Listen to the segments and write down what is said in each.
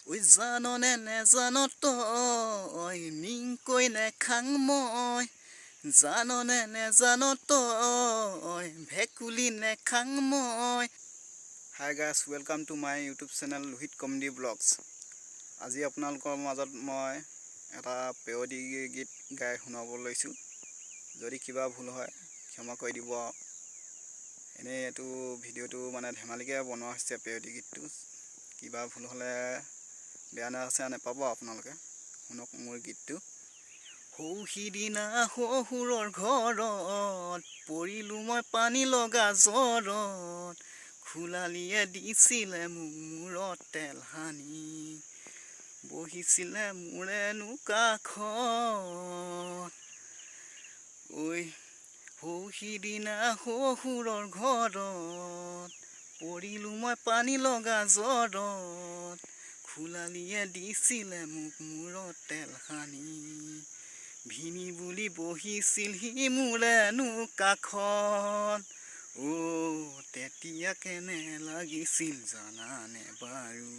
ঐ জাননে নেজান তই নিংকৈ নেখাং মই জাননে নেজান তই ভেকুলি নেখাং মই। Hi guys, welcome to my YouTube channel Lohit comedy blogs. আজি আপোনালোকৰ মাজত মই এটা পেৰডি গীত গাই শুনাব লৈছোঁ। যদি কিবা ভুল হয় ক্ষমা কৰি দিব। এনেই এইটো ভিডিঅ'টো মানে ধেমালিকৈ বনোৱা হৈছে পেৰডি গীতটো। কিবা ভুল হ'লে বেয়া নাপাব আপোনালোকে। শুনক মোৰ গীতটো। সৌ সিদিনা শহুৰৰ ঘৰত পৰিলোঁ মই পানী লগা জ্বৰত, খোলালিয়ে দিছিলে মোক মূৰত তেল সানি, বহিছিলে মোৰেনো কাষত। ঐ সৌ সিদিনা শহুৰৰ ঘৰত পৰিলোঁ মই পানী লগা জ্বৰত, খোলালিয়ে দিছিলে মোক মূৰত তেল সানি, ভিনি বুলি বহিছিল সি মোৰেনো কাষত। তেতিয়া কেনে লাগিছিল জানানে বাৰু,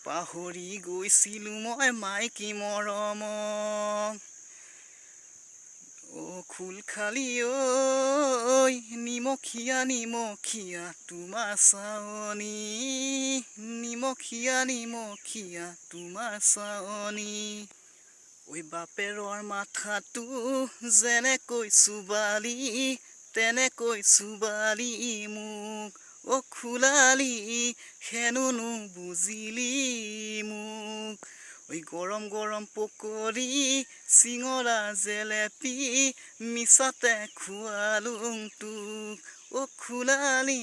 পাহৰি গৈছিলোঁ মই মাইকী মৰমক। খোল খালি ঐ নিমখীয়া নিমখীয়া তোমাৰ চাৱনি, নিমখীয়া নিমখীয়া তোমাৰ চাৱনি। ঐ বাপেৰৰ মাথাটো যেনেকৈ চুবালি তেনেকৈ চুবালি মোক, খোলালি হেনো নুবুজিলি মোক। ঐ গৰম গৰম পকৰি চিঙৰা জেলেপি মিছাতে খোৱালোঁ তোক, খোলালি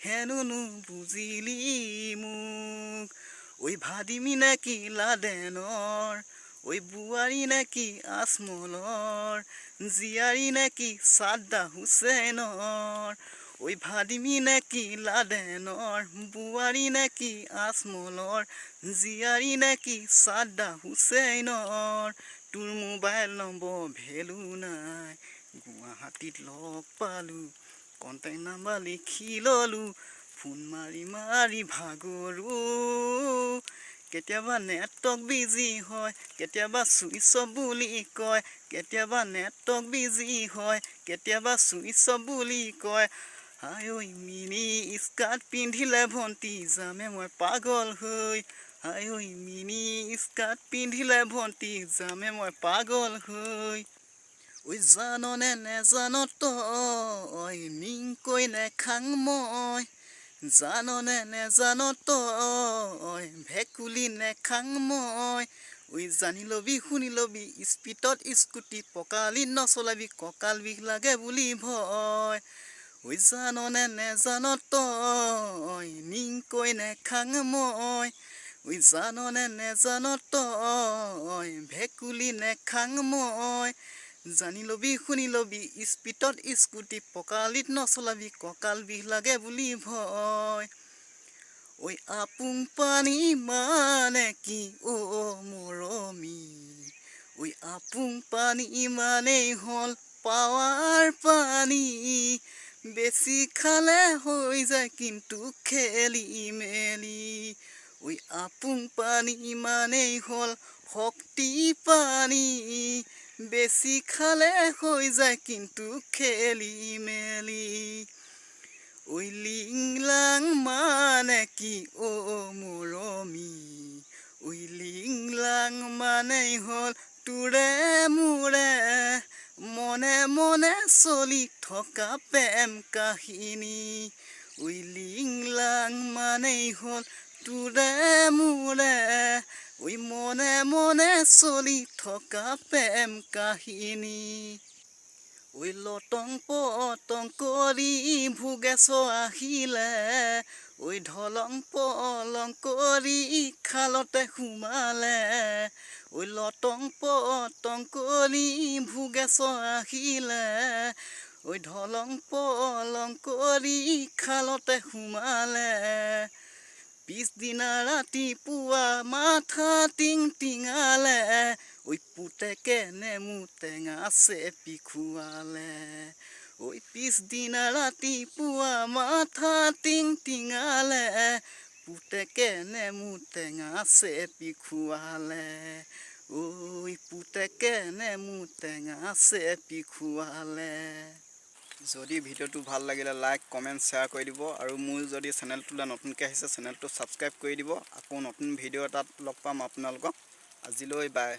হেনো নুবুজিলি মোক। ভাদিমি নেকি লাডেনৰ, বোৱাৰী নেকি আজমলৰ, জীয়াৰী নেকি ছাদ্দাম হুছেইনৰ। ভাদিমি নেকি লাডেনৰ, বোৱাৰী নেকি আজমলৰ, জীয়াৰী নেকি ছাদ্দাম হুছেইনৰ। তোৰ মোবাইল নম্বৰ ভেলু নাই, গুৱাহাটীত লগ পালোঁ কণ্টেক্ট নাম্বাৰ লিখি ল'লোঁ, ফোন মাৰি মাৰি ভাগৰো। কেতিয়াবা নেটৱৰ্ক বিজি হয়, কেতিয়াবা চুইচ অফ বুলি কয়, কেতিয়াবা নেটৱৰ্ক বিজি হয়, কেতিয়াবা চুইচ অফ বুলি কয়। আই ঐ মিনি স্কাৰ্ট পিন্ধিলে ভণ্টি যামে মই পাগল হৈ, আই ঐ মিনি স্কাৰ্ট পিন্ধিলে ভণ্টি যামে মই পাগল হৈ। জাননে নেজান তই নিংকৈ নেখাং মই জাননে নেজান তই ভেকুলি নেখাং মই। জানি লবি শুনি লবি স্পীডত স্কুটি পকালি নচলাবি, কঁকাল বিষ লাগে বুলি ভয়। জাননে নেজান তই নিংকৈ নেখাং মই জাননে নেজান তই ভেকুলি নেখাং মই। জানি লবি শুনি লবি স্পীডত স্কুটি পকালিত নচলাবি, কঁকাল বিষ লাগে বুলি ভয়। আপুং পানী মানে কি মৰমী, আপুং পানী ইমানেই হ'ল পাৱাৰ পানী, বেছি খালে হৈ যায় কিন্তু খেলি মেলি। আপুং পানী ইমানেই হ'ল শক্তি পানী, বেছি খালে হৈ যায় কিন্তু খেলি মেলি। লিংলাং মানে কি মৰমী, লিংলাং মানেই হ'ল তোৰে মোৰে মনে মনে চলি থকা প্ৰেম কাহিনী। লিংলাং মানেই হ'ল তোৰে মোৰে মনে মনে চলি থকা প্ৰেম কাহিনী। লটং পটং কৰি ভোগেশ আহিলে, ঢলং পলং কৰি খালতে সোমালে। লটং পটং কৰি ভোগেশ আহিলে, ঢলং পলং কৰি খালতে সোমালে। পিছদিনা ৰাতিপুৱা মাথা টিং টিঙালে, পুতেকে নেমু টেঙা চেপি খুৱালে। পিছদিনা ৰাতিপুৱা মাথা টিং টিঙালে, পুতেকে নেমু টেঙা চেপি খোৱালে পুতেকে নেমু টেঙা চেপি খোৱালে। যদি ভিডিঅ'টো ভাল লাগিলে লাইক কমেণ্ট শ্বেয়াৰ কৰি দিব আৰু মোৰ যদি চেনেলটোলৈ নতুনকৈ আহিছে চেনেলটো ছাবস্ক্ৰাইব কৰি দিব। আকৌ নতুন ভিডিঅ' এটাত লগ পাম আপোনালোকক। আজিলৈ বাই।